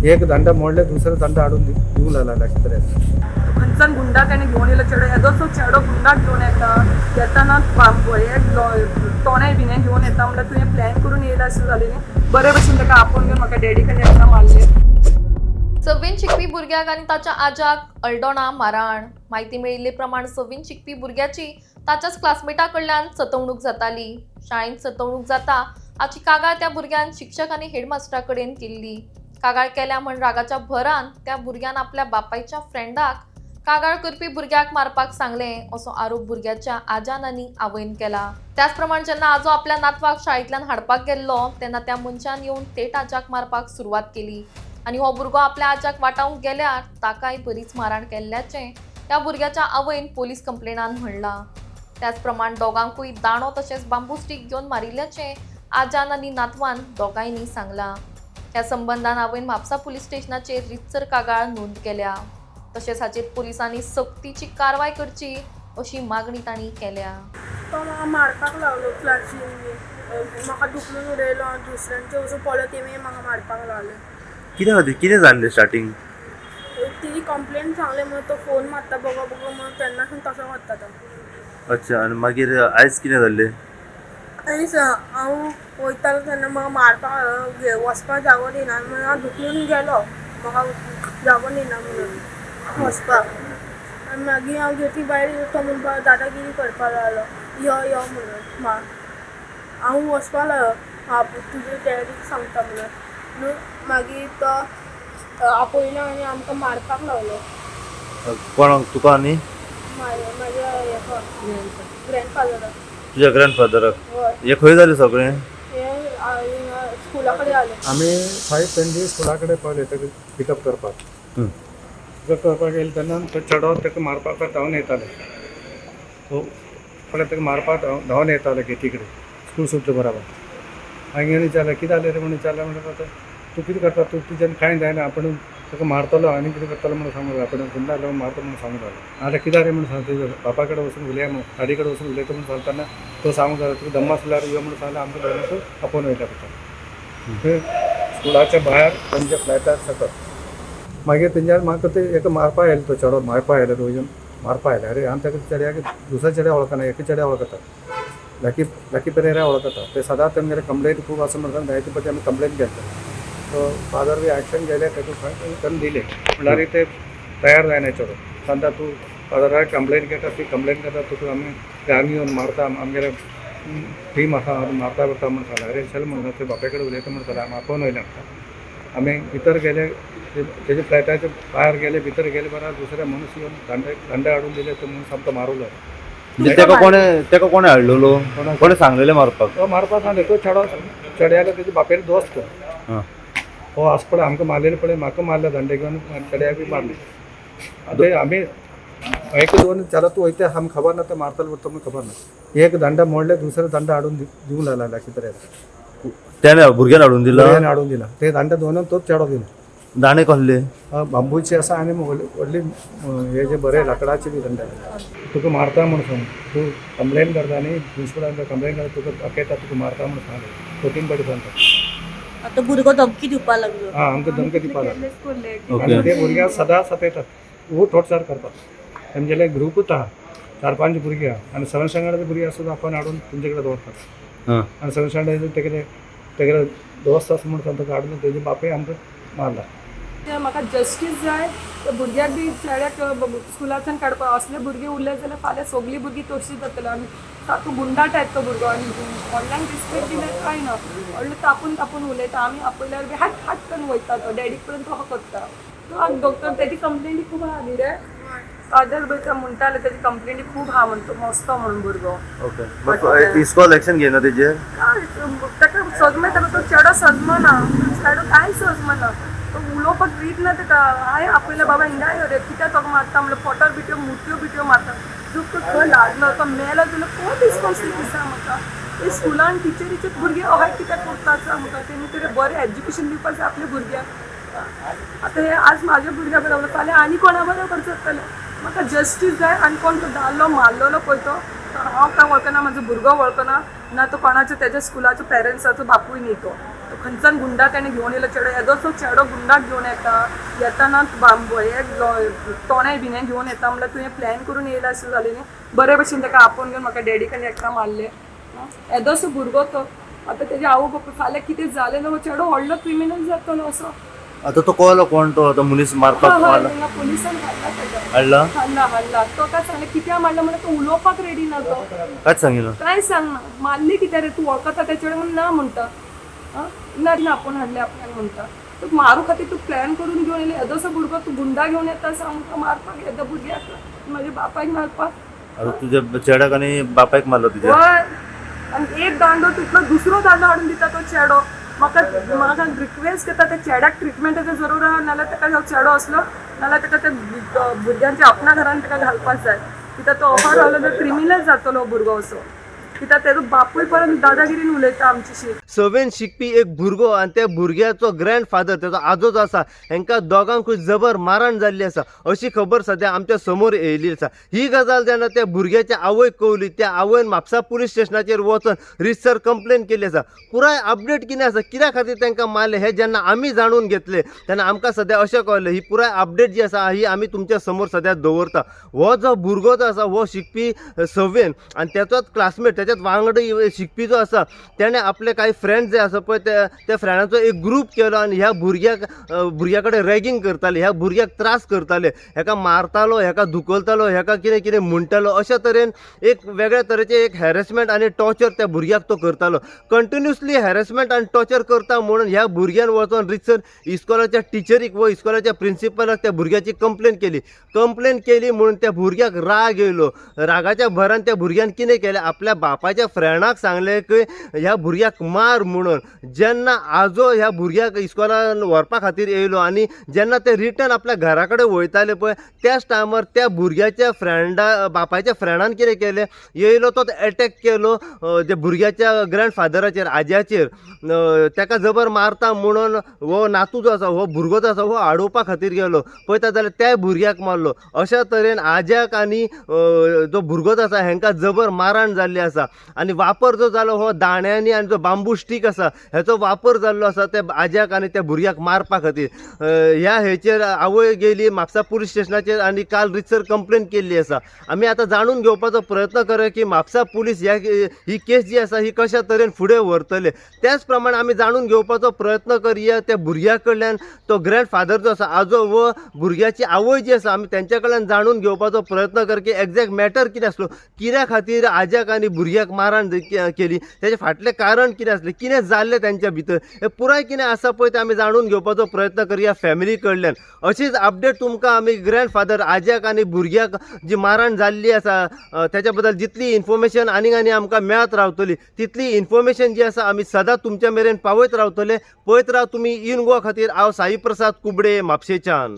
एक दांडा मोडले दुसरा दांडा हाडून दिवंक लागला कितें खंयच्यान गुंडा ताणें घेवन येयलो चेडो येदोसो चेडो गुंडा घेवन येताना तोणें बिणें घेवन येता म्हणल्यार तुवें प्लॅन करून येयला अशें जालें न्ही. बरे भशेन ताका आपोवन घेवन म्हाका डॅडी कडेन येता मारलें. 6वीन शिकपी भुरग्याक आनी ताच्या आज्याक अल्डोणा मारहाण. माहिती मेळिल्ले प्रमाण 6वीन शिकपी भुरग्याची ताच्याच क्लासमेटा कडल्यान सतवणूक जाताली. शाळेंत सतवणूक जाता हाची कागाळ त्या भुरग्यान शिक्षक आनी हेडमास्टरा कडेन केल्ली. कागाळ केल्या म्हण रागाच्या भरान त्या भुरग्यान आपल्या बापायच्या फ्रेंडाक कागाळ करपी भुरग्याक मारपाक सांगलें असो आरोप भुरग्याच्या आज्यान आनी आवयन केला. त्याच प्रमाण जेन्ना आजो आपल्या नातवाक शाळेंतल्यान हाडपाक गेल्लो तेन्ना त्या मनशान येवन थेट आज्याक मारपाक सुरवात केली आनी हो भुरगो आपल्या आज्याक वाटावंक गेल्यार ताकाय बरीच मारहाण केल्ल्याचें त्या भुरग्याच्या आवयन पोलीस कंप्लेनान म्हणलां. त्याच प्रमाण दोगांकूय दाणो तशेंच बांबू स्टीक घेवन मारिल्ल्याचें आज्यान आनी नातवान दोगांयनी सांगलां. ह्या संबंदान हांवें म्हापसा पुलीस स्टेशनाचेर रितसर कागाळ नोंद केल्या. तशेंच हाचेर पुलिसांनी सक्तीची कारवाय करची अशी मागणी तांणी केल्या. तो म्हाका मारपाक लागलो क्लासीन म्हाका दुखलून उडयलो आनी दुसऱ्यांचे वचून पळय तेमी म्हाका मारपाक लागले. कितें जाल्लें स्टार्टींग? तिची कंप्लेंट सांगले म्हणून तो फोन मारता बगो म्हणून तेन्नासून तसो करता तो. अच्छा आनी मागीर आयज कितें जाल्लें? आयज हांव वयतालो तेन्ना म्हाका मारपाक वचपाक जागो दिना म्हणून हांव दुखलून गेलो म्हाका जागो दिना म्हणून वचपाक. आनी मागीर हांव गेटी भायर तो म्हणपाक दादागिरी करपाक लागलो यो म्हणून हांव वचपाक लागलो तुजे डॅडीक सांगता म्हणून मागीर तो आपयलो आनी आमकां मारपाक लागलो. कोणाक तुका आनी म्हाज्या हेका ग्रँडफादराक. तुज्या ग्रँडफादराक? हय हे खंय जालें सगळें? हे स्कुला कडेन जालें. आमी 5-10 दीस स्कुला कडेन पळयले ताका पिकअप करपाक येयले तेन्ना तो चेडो ताका मारपाक धांवन येताले. तो फुडें ताका मारपाक धांवन येताले गेटी कडेन स्कूल सुटले बरोबर. हांवें विचारलें कितें जालें रे म्हणून विचारलें म्हणटा तूं कितें करता तुज्यान कांय जायना आपण ताका मारतलो आनी कितें करतलो म्हणून सांगूंक आपण गुंडा आयलो मारता म्हणून सांगूंक लागलो. आतां कित्याक रे म्हणून सांगता बापा कडेन वचून उलया म्हणून गाडी कडेन वचून उलयता म्हणून सांगतना तो सांगूंक लागलो तुका दम्मा आसल्यार यो म्हणून सांगलें आमकां धरून आपोवन वयता पडटा. स्कुलाच्या भायर तांच्या फ्लॅटार सकत मागीर तेंच्यान म्हाका ते एका मारपा आयलो तो चेडो मारपा आयलो वचून मारपा आयले. अरे हांव ताका चेड्याक दुसऱ्या चेड्या वळखना एका चेड्या वळखता लाकी पेरेरा वळखता. ते सदांच तेंगेले कंप्लेंट खूब आसा म्हणटा जायते फावटी आमी कंप्लेंट केल्ले. तो फादर बी एक्शन गेले ताका करून दिले म्हणल्यार ते तयार जायना चेडो. सांगता तूं फादराक कंप्लेंट घेता ती कंप्लेंट करता तुका आमी येवन मारता आमगेले टीम आसा मारता करता म्हणून सांगलें. अरे चल म्हणून ते बापाय कडेन उलयता म्हणून सांगलें. आमी आपोवन वयले आमकां. आमी भितर गेले तेजे फ्लॅटाचे भायर गेले भितर गेले बरा दुसरे मनीस येवन दांडे हाडून दिले तो मनीस आमकां मारूलो. तेका कोणे हाडलेलो? कोणे सांगलेलें मारपाक? तो मारपाक सांगले तो चेड्यालो तेजे बापेर दोस्त हो आस पळय आमकां मारलेले पळय म्हाका मारले दांडे घेवन चेड्याक बी मारले. आतां आमी एक दोन चला तूं वयता आमकां खबर ना ते मारतलो तो आमकां खबर ना. एक दांडा मोडले दुसरे दांडा हाडून दिवंक लागला कितें त्याने भुरग्यान हाडून दिला? हाडून दिला. ते दांडे दोन तोच चेडो दिला. दाणे कसले? बांबूचे आसा आनी व्हडली हे जे बरे लाकडाचे बी दांडे. तुका मारता म्हणून सांग तूं कंप्लेन करता न्ही प्रिंसिपलान कंप्लेन करता तुका दाखयता तुका मारता म्हणून सांगलें. कोटीन पाटी सांगता. आतां भुरगो धमकी दिवपाक लागलो. आमकां धमकी दिवपाक लागलो. ओके. आनी ते भुरग्याक सदांच सतयतात खूब टॉर्चर करतात. तेंगेले ग्रुपूच आहा 4-5 भुरगीं आहा आनी 7th स्टँडर्डाचे भुरगीं आसा आपण हाडून तेंचे कडेन दवरतात. आनी 7th स्टँडर्डाचे तेगेले दोस्त आसा म्हणून ताका हाडून तेजे बापूय आमकां मारला. म्हाका जस्टीस जाय त्या भुरग्याक बी चेड्याक स्कुलांतल्यान काडपा असले भुरगे उरले जाल्यार फाल्यां सगळीं भुरगीं तशीच जातली. आनी तातूंत गुंडा टायप तो भुरगो आनी व्हडल्यांक रिस्पेक्ट दिल्यार कांय ना व्हडले तापून उलयता. आमी आपयल्यार बी हाट करून वयता तो डॅडीक पर्यंत तो करता. तो डॉक्टर तेजी कंप्लेंटी खूब आहा न्ही रे फादर बी म्हणटाले तेजी कंप्लेंटी खूब आहा म्हणून तो मस्तो म्हणून भुरगो. ओके. इस्कॉल एक्शन घेयना तेजेर? ताका सजमा ताका तो चेडो सजमना चेडो कांय सजमना. तो उलोवपाक रीत ना ताका. हांवें आपयलें बाबा हिंगा यो रे कित्याक तो मारता म्हणल्यार पोटार बिट्यो मारता. तूं खंय लागलो तो मेलो जाल्यार कोण रिस्पॉन्सिबिलिटी सांग म्हाका. ते स्कुलान टिचरीचे भुरगे अहाय कित्याक करता सांग म्हाका. तेणी तरी बरें एज्युकेशन दिवपाक जाय आपल्या भुरग्याक. आतां हे आज म्हाज्या भुरग्या बरोबर फाल्यां आनी कोणा बरोबर जातलें. म्हाका जस्टीस जाय. आनी कोण तो धाडलो मारलेलो पळय तो हांव काय वळखना म्हाजो भुरगो वळखना ना तो कोणाचो तेज्या स्कुलाचो पेरंट्साचो बापूय न्ही तो. तो खंयच्यान गुंडा त्याने घेऊन येयलो चेडो येदोसो चेडो गुंडाक घेऊन येताना तोणे बिणे घेऊन येता म्हणल्यार तुवें प्लॅन करून येयला अशें जालें न्ही बरे भशेन ताका आपोवन घेवन म्हाका डॅडीकान एकटा मारले येदोसो भुरगो तो आतां तेजे आवय बापूय फाल्यां कितें जालें न्हू चेडो व्हडलो क्रिमिनल जातलो असो आता तो कळलो कोण तो आता मनीस मारपाक आला हिंगा पुलिसान हाडला तेका हाडला हाडला तो काय सांगलें कित्याक मारला म्हणल्यार तो उलोवपाक रेडी ना तो कांयच सांगितलं काय सांगना मारली कित्याक रे तूं वळखता तेचे म्हणून ना म्हणटा ना ना आपूण हाडले आपल्याक म्हणटा तूं मारू खातीर तूं प्लॅन करून घेवन येयले येदोसो भुरगो तूं गुंडा घेवन येता आमकां मारपाक येदा भुरग्याक म्हाज्या बापायक मारपाक आता तुझ्या चेड्याक आनी बापायक मारलो तुझ्या हय आनी एक दांडो तितलो दुसरो दांडो हाडून दिता तो चेडो म्हाका रिक्वेस्ट करता त्या चेड्याक ट्रिटमेंटाचो जरूर आहा नाल्यार ताका जो चेडो असलो नाल्यार ताका त्या भुरग्यांच्या आपणा घरान ताका घालपाक जाय कित्याक तो अफार रावलो तर क्रिमिनल जातलो भुरगो असो कित्याक तेजो बापूय परत दादागिरीन उलयता आमचेशी 6वीन शिकपी एक भुरगो आनी त्या भुरग्याचो ग्रँडफादर तेजो आजो जो आसा हेंकां दोगांकूय जबर मारण जाल्ली आसा अशी खबर सद्या आमच्या समोर येयल्ली आसा ही गजाल जेन्ना त्या भुरग्याच्या आवयक कळली त्या आवयन म्हापसा पुलीस स्टेशनाचेर वचून रितसर कंप्लेन केली आसा पुराय अपडेट कितें आसा कित्या खातीर तांकां मारले हे जेन्ना आमी जाणून घेतले तेन्ना आमकां सद्या अशें कळलें ही पुराय अपडेट जी आसा ही आमी तुमच्या समोर सद्या दवरता हो जो भुरगो जो आसा हो शिकपी 6वीन आनी तेचोच क्लासमेट त्याच्यात वांगडी शिकपी जो आसा त्याने आपले काही फ्रेंड्स जे आसा पळय त्या फ्रेंडांचो एक ग्रूप केलो आनी ह्या भुरग्या कडेन रॅगिंग करताले ह्या भुरग्याक त्रास करताले हेका मारतालो हेका धुकलतालो हेका कितें कितें म्हणटालो अशा तरेन एक वेगळ्या तरेचे एक हॅरेसमेंट आनी टॉर्चर त्या भुरग्याक तो करतालो कंटिन्युअसली हॅरेसमेंट आनी टॉर्चर करता म्हणून ह्या भुरग्यान वचून रितसर इस्कॉलाच्या टिचरीक व इस्कॉलाच्या प्रिंसिपलाक त्या भुरग्याची कंप्लेन केली म्हणून त्या भुरग्याक राग येयलो रागाच्या भरान त्या भुरग्यान कितें केलें आपल्या बापाच्या फ्रेंडाक सांगलें की ह्या भुरग्याक मार म्हणून जेन्ना आजो ह्या भुरग्याक इस्कॉलान व्हरपा खातीर येयलो आनी जेन्ना ते रिटर्न आपल्या घरा कडेन वयताले पळय त्याच टायमार त्या भुरग्याच्या बापाच्या फ्रेंडान कितें केलें येयलो तो एटॅक केलो जे भुरग्याच्या ग्रँडफादराचेर आज्याचेर ताका जबर मारता म्हणून हो नातू जो आसा हो भुरगो जो आसा हो आडोवपा खातीर गेलो पळयता जाल्यार त्या भुरग्याक मारलो अशा तरेन आज्याक आनी जो भुरगो जो आसा हेंकां जबर मारण जाल्ली आसा आनी वापर जो जालो हो दाण्यांनी आनी जो बांबू स्टीक आसा हेचो वापर जाल्लो आसा त्या आज्याक आनी त्या भुरग्याक मारपा खातीर ह्या हेचेर आवय गेली म्हापसा पुलीस स्टेशनाचेर आनी काल रितसर कंप्लेन केल्ली आसा आमी आतां जाणून घेवपाचो प्रयत्न करूया की म्हापसा पुलीस ही केस जी आसा ही कशा तरेन फुडें व्हरतले त्याच प्रमाणे आमी जाणून घेवपाचो प्रयत्न करुया त्या भुरग्या कडल्यान तो ग्रँडफादर जो आसा आजो व भुरग्याची आवय जी आसा आमी तेंच्या कडल्यान जाणून घेवपाचो प्रयत्न कर की एक्झॅक्ट मॅटर कितें आसलो कित्या खातीर आज्याक आनी भुरग्याक मारण केली तेजे फाटलें कारण कितें आसलें कितें जाल्लें तेंच्या भितर हें पुराय कितें आसा पळय तें आमी जाणून घेवपाचो प्रयत्न करुया फॅमिली कडल्यान अशीच अपडेट तुमकां आमी ग्रँडफादर आज्याक आनी भुरग्याक जी मारण जाल्ली आसा तेच्या बद्दल जितली इन्फॉर्मेशन आनी आमकां मेळत रावतली तितली इन्फॉर्मेशन जी आसा आमी सदांच तुमच्या मेरेन पावयत रावतले पळयत राव तुमी इन गोवा खातीर हांव साई प्रसाद कुबडे म्हापशेच्यान.